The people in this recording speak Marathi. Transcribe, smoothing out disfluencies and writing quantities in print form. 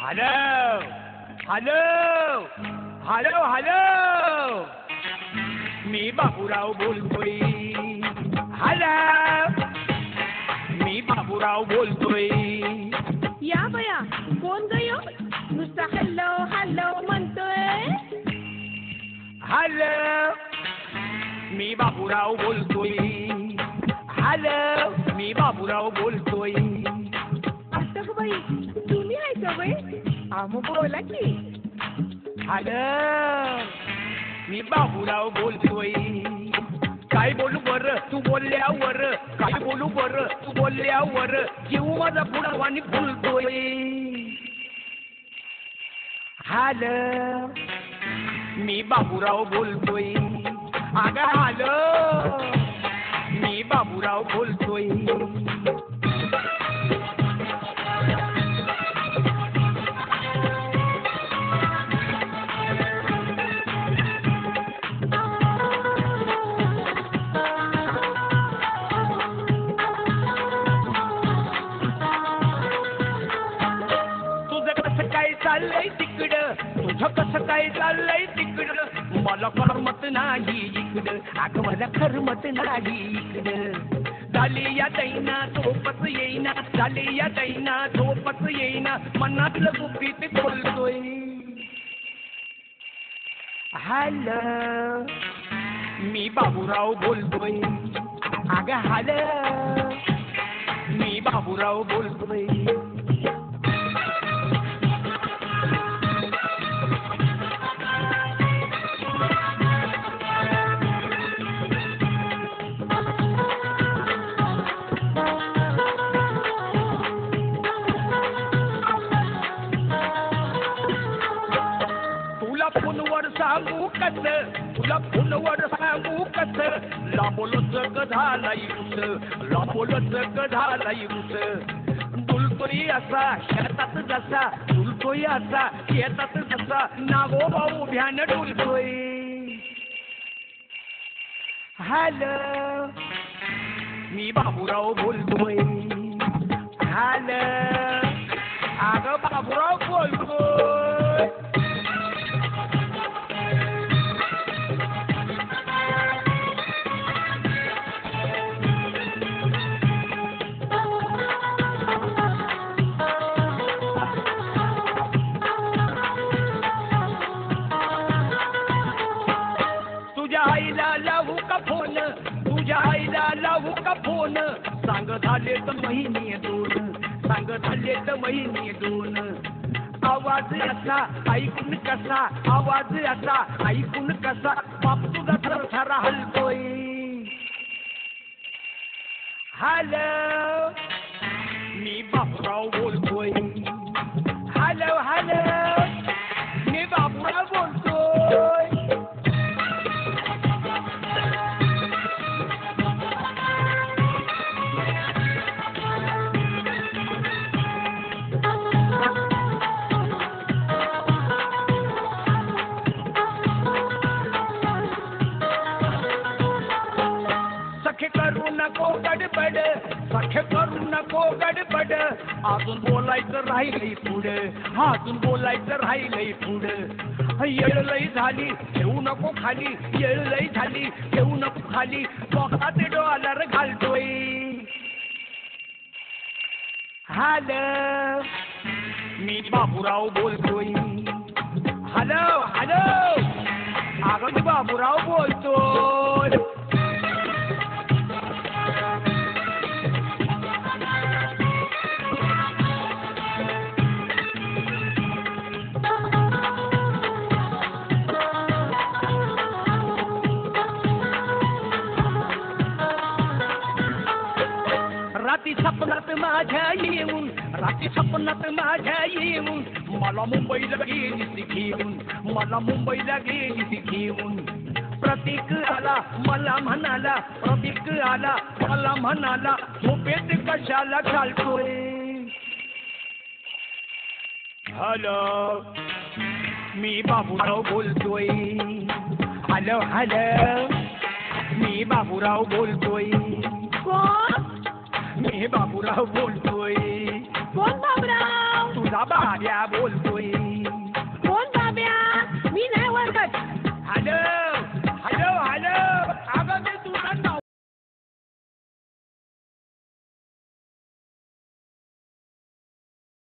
हॅलो हॅलो हॅलो हॅलो मी बाबूराव बोलतोय. हॅलो मी बाबूराव बोलतोय. या बया कोण गयो नुसता हॅलो हॅलो म्हणतोय. हॅलो मी बाबूराव बोलतोय. हॅलो मी बाबूराव बोलतोय. आता बाई तुम्ही आहे का बाई आमो बोला की. हॅलो मी बाबूराव बोलतोय. काय बोलू बरं तू बोलल्यावर, काय बोलू बरं तू बोलल्यावर जीव माझा पुढावानी फुलतोय. हॅलो मी बाबूराव बोलतोय. अगं हॅलो मी बाबूराव बोलतोय. चाललंय तिकडं तुझं कसं काय चाललंय तिकडं. मला करमत नाही इकडं, अगं मला करमत नाही इकडं. झाली या दैना झोपच येईना, झाली या दैना झोपच येईना, मनातलं गुपित बोलतोय. हॅलो मी बाबूराव बोलतोय. अगं हॅलो मी बाबूराव बोलतोय. तुला फोनवर सांगू कस, लांबोलं जग झालाय रुस, लांबोलं जग झालाय रुस. डुलतोय असा शेतात जसा, डुलतोय असा शेतात जसा, नागोबा उभ्यानं डुलतोय. हॅलो मी बाबूराव बोलतोय. हॅलो अगं बाबूराव बोलतोय. तुझ्या आईला लावू का फोन, सांग झाले तर महिने दोन, सांग झाले तर महिने दोन. आवाज असा ऐकून कसा, आवाज असा ऐकून कसा, बाप तुझा थरथरा हलतोय. हॅलो मी बाबूराव बोलतोय. हॅलो हॅलो मी बाबूराव बोलतोय. गडबड सख्य करू नको गडबड, अजून बोलायचं राहिलंय पुढं, अजून बोलायचं राहिलंय पुढं. येळ लई झाली ठेवू नको खाली, येळ लई झाली ठेवू नको खाली, डोक्यात डॉलर घालतोय. हॅलो मी बाबूराव बोलतोय. हॅलो हॅलो अगं मी बाबूराव बोलतोय. रात्री स्वप्नात माझ्या येऊन, रात्री स्वप्नात माझ्या येऊन, मला मुंबईला गेली घेऊन, मला मुंबईला गेली घेऊन. प्रतीक आला मला म्हणाला, प्रतीक आला मला म्हणाला, झोपेत कशाला घालतोय. हॅलो मी बाबूराव बोलतोय. हॅलो हॅलो मी बाबूराव बोलतोय. कोण? मी बाबूराव बोलतोय. कोण बाबूराव? तुझा बाड्या बोलतोय